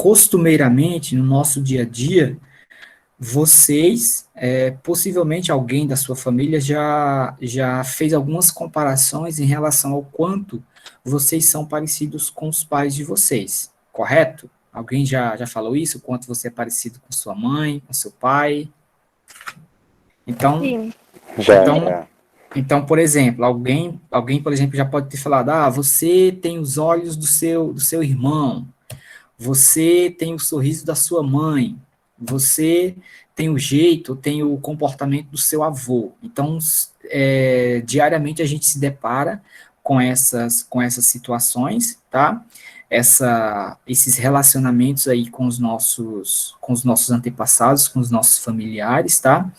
costumeiramente, no nosso dia a dia, vocês, possivelmente alguém da sua família já fez algumas comparações em relação ao quanto vocês são parecidos com os pais de vocês, correto? Alguém já falou isso? O quanto você é parecido com sua mãe, com seu pai? Então, Sim. então, então, por exemplo, alguém, por exemplo, já pode ter falado, você tem os olhos do seu irmão, você tem o sorriso da sua mãe, você tem o jeito, tem o comportamento do seu avô. Então, diariamente a gente se depara com essas situações, tá? Esses relacionamentos aí com os nossos antepassados, com os nossos familiares, tá?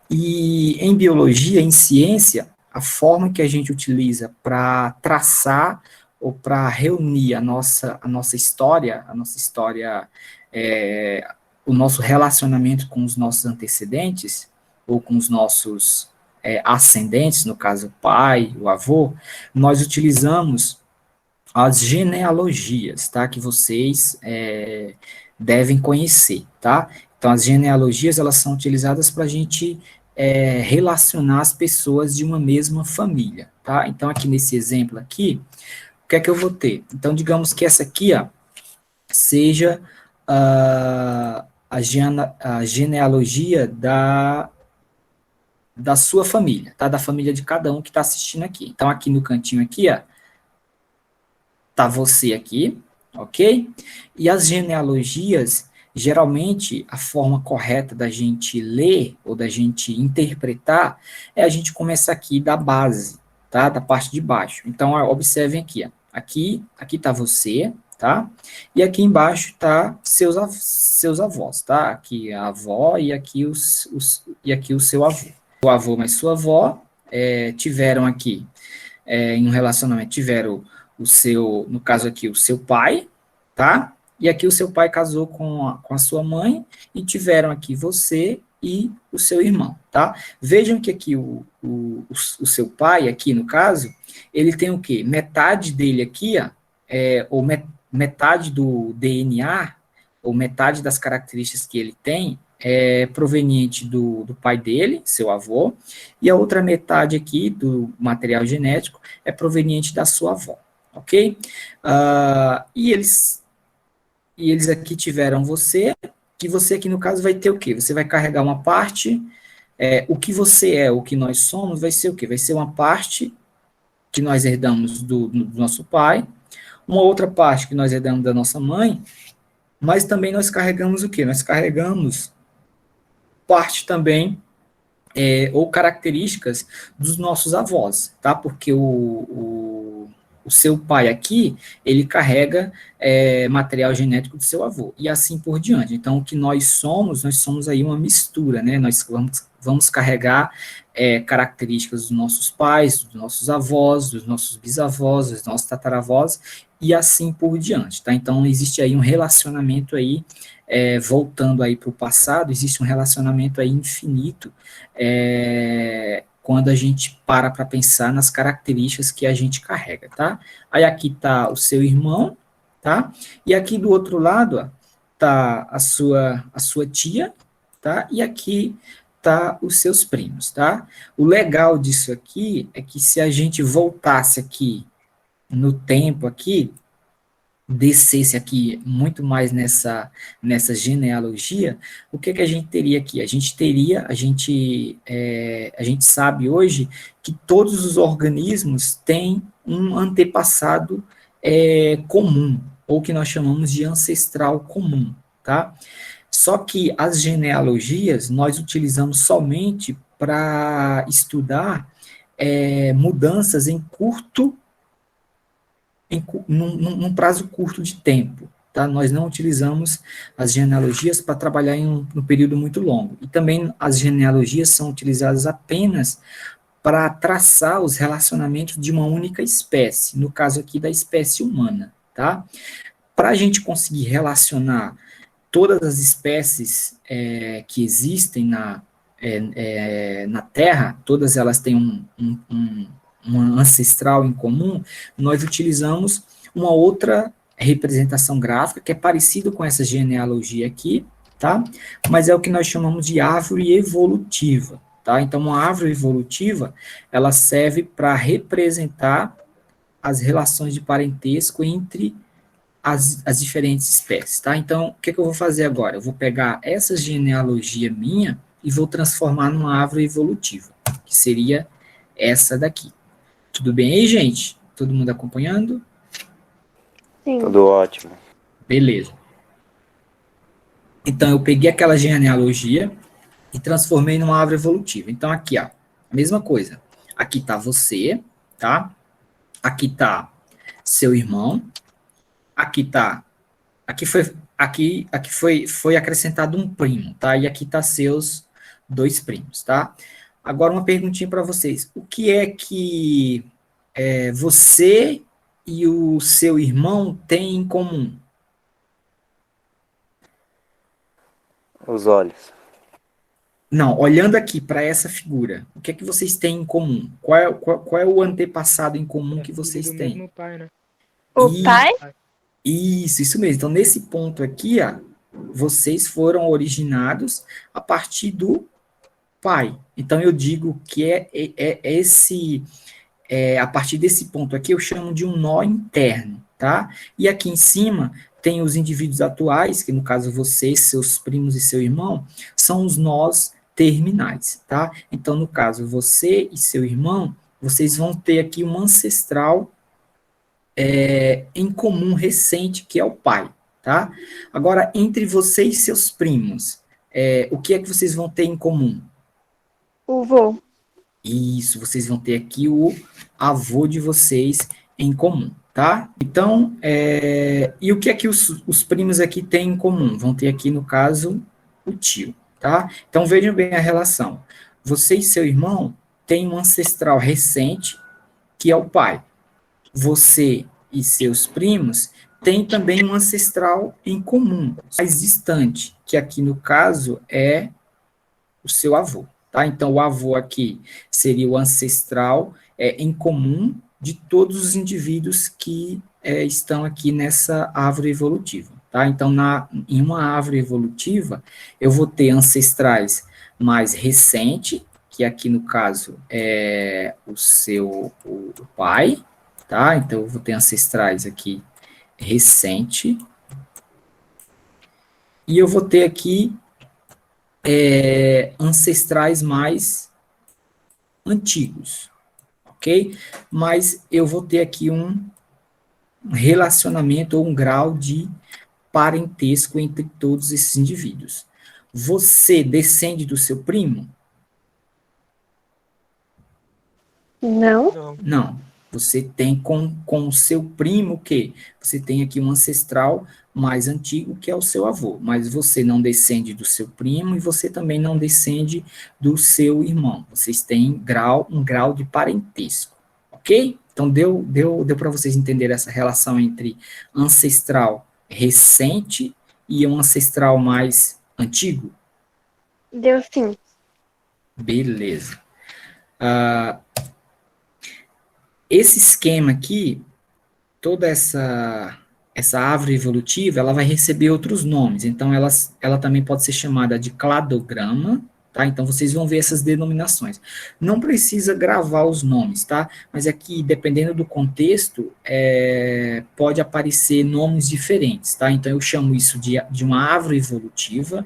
E em biologia, em ciência, a forma que a gente utiliza para traçar ou para reunir a nossa história, é, o nosso relacionamento com os nossos antecedentes, ou com os nossos ascendentes, no caso o pai, o avô, nós utilizamos as genealogias, tá? Que vocês devem conhecer, tá? Então, as genealogias, elas são utilizadas para a gente relacionar as pessoas de uma mesma família, tá? Então, aqui nesse exemplo aqui, o que é que eu vou ter? Então, digamos que essa aqui, ó, seja a genealogia da sua família, tá? Da família de cada um que está assistindo aqui. Então, aqui no cantinho aqui, ó, tá você aqui, ok? E as genealogias, geralmente, a forma correta da gente ler ou da gente interpretar é a gente começar aqui da base, tá? Da parte de baixo. Então, ó, observem aqui, ó. Aqui tá você, tá? E aqui embaixo tá seus avós, tá? Aqui a avó e aqui aqui o seu avô. O avô mais sua avó tiveram aqui em um relacionamento, tiveram no caso aqui, o seu pai, tá? E aqui o seu pai casou com a sua mãe e tiveram aqui você e o seu irmão, tá? Vejam que aqui o seu pai, aqui no caso, ele tem o quê? Metade dele aqui, ó, ou metade do DNA, ou metade das características que ele tem, é proveniente do pai dele, seu avô, e a outra metade aqui do material genético é proveniente da sua avó, ok? E eles aqui tiveram você, que você aqui no caso vai ter o quê? Você vai carregar uma parte, o que você é, o que nós somos, vai ser o quê? Vai ser uma parte que nós herdamos do nosso pai, uma outra parte que nós herdamos da nossa mãe, mas também nós carregamos o quê? Nós carregamos parte também, ou características dos nossos avós, tá? Porque o seu pai aqui, ele carrega material genético do seu avô, e assim por diante. Então, o que nós somos aí uma mistura, né? Nós vamos carregar características dos nossos pais, dos nossos avós, dos nossos bisavós, dos nossos tataravós, e assim por diante, tá? Então, existe aí um relacionamento aí, voltando aí para o passado, existe um relacionamento aí infinito, quando a gente para pensar nas características que a gente carrega, tá? Aí aqui tá o seu irmão, tá? E aqui do outro lado, ó, tá a sua tia, tá? E aqui tá os seus primos, tá? O legal disso aqui é que se a gente voltasse aqui no tempo aqui, descesse aqui muito mais nessa genealogia, o que a gente teria aqui? A gente sabe hoje que todos os organismos têm um antepassado comum, ou que nós chamamos de ancestral comum, tá? Só que as genealogias nós utilizamos somente para estudar mudanças num prazo curto de tempo, tá? Nós não utilizamos as genealogias para trabalhar em um período muito longo. E também as genealogias são utilizadas apenas para traçar os relacionamentos de uma única espécie, no caso aqui da espécie humana, tá? Para a gente conseguir relacionar todas as espécies que existem na Terra, todas elas têm um ancestral em comum, nós utilizamos uma outra representação gráfica, que é parecido com essa genealogia aqui, tá? Mas é o que nós chamamos de árvore evolutiva, tá? Então, uma árvore evolutiva, ela serve para representar as relações de parentesco entre as diferentes espécies, tá? Então, o que eu vou fazer agora? Eu vou pegar essa genealogia minha e vou transformar numa árvore evolutiva, que seria essa daqui. Tudo bem aí, gente? Todo mundo acompanhando? Sim. Tudo ótimo. Beleza. Então, eu peguei aquela genealogia e transformei numa árvore evolutiva. Então, aqui, ó, a mesma coisa. Aqui tá você, tá? Aqui tá seu irmão. Aqui tá... Foi acrescentado um primo, tá? E aqui tá seus 2 primos, tá? Agora, uma perguntinha para vocês. O que é que você e o seu irmão têm em comum? Os olhos. Não, olhando aqui para essa figura, o que é que vocês têm em comum? Qual é o antepassado em comum que vocês Do têm? mesmo pai, né? O pai? Isso mesmo. Então, nesse ponto aqui, ó, vocês foram originados a partir do pai. Então, eu digo que a partir desse ponto aqui, eu chamo de um nó interno, tá? E aqui em cima tem os indivíduos atuais, que no caso vocês, seus primos e seu irmão, são os nós terminais, tá? Então, no caso, você e seu irmão, vocês vão ter aqui um ancestral em comum recente, que é o pai, tá? Agora, entre você e seus primos, o que é que vocês vão ter em comum? O vô. Isso, vocês vão ter aqui o avô de vocês em comum, tá? Então, e o que é que os primos aqui têm em comum? Vão ter aqui, no caso, o tio, tá? Então, vejam bem a relação. Você e seu irmão têm um ancestral recente, que é o pai. Você e seus primos têm também um ancestral em comum, mais distante, que aqui, no caso, é o seu avô. Tá? Então, o avô aqui seria o ancestral em comum de todos os indivíduos que estão aqui nessa árvore evolutiva. Tá? Então, em uma árvore evolutiva, eu vou ter ancestrais mais recentes, que aqui no caso é o pai, tá? Então, eu vou ter ancestrais aqui recente, e eu vou ter aqui ancestrais mais antigos, ok? Mas eu vou ter aqui um relacionamento ou um grau de parentesco entre todos esses indivíduos. Você descende do seu primo? Não. Não. Você tem com o seu primo o quê? Você tem aqui um ancestral mais antigo, que é o seu avô, mas você não descende do seu primo e você também não descende do seu irmão. Vocês têm um grau de parentesco, ok? Então, deu para vocês entenderem essa relação entre ancestral recente e um ancestral mais antigo? Deu sim. Beleza. Esse esquema aqui, toda essa árvore evolutiva, ela vai receber outros nomes. Então, ela também pode ser chamada de cladograma, tá? Então, vocês vão ver essas denominações. Não precisa gravar os nomes, tá? Mas aqui, dependendo do contexto, pode aparecer nomes diferentes, tá? Então, eu chamo isso de uma árvore evolutiva,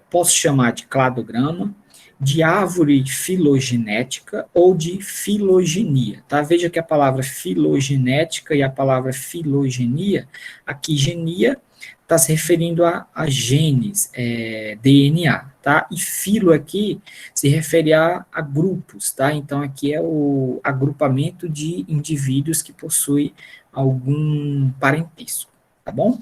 posso chamar de cladograma, de árvore filogenética ou de filogenia, tá? Veja que a palavra filogenética e a palavra filogenia, aqui genia está se referindo a genes, DNA, tá? E filo aqui se refere a grupos, tá? Então aqui é o agrupamento de indivíduos que possuem algum parentesco, tá bom?